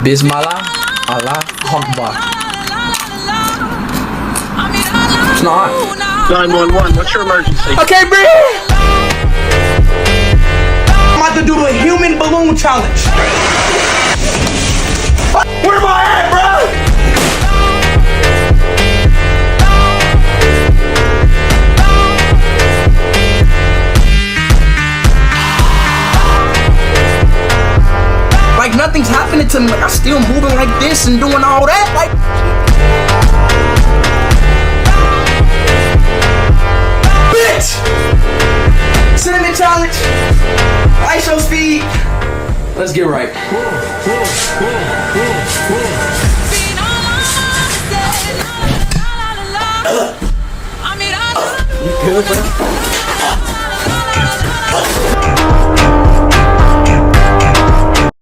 Bismillah, Allah, Akbar. It's not. 911, what's your emergency? I can't breathe! I'm about to do the human balloon challenge. Where am I at, bro? Like nothing's happening to me. Like I'm still moving like this and doing all that. Like bitch! Cinnamon challenge. ISO speed. Let's get right. You good, bro?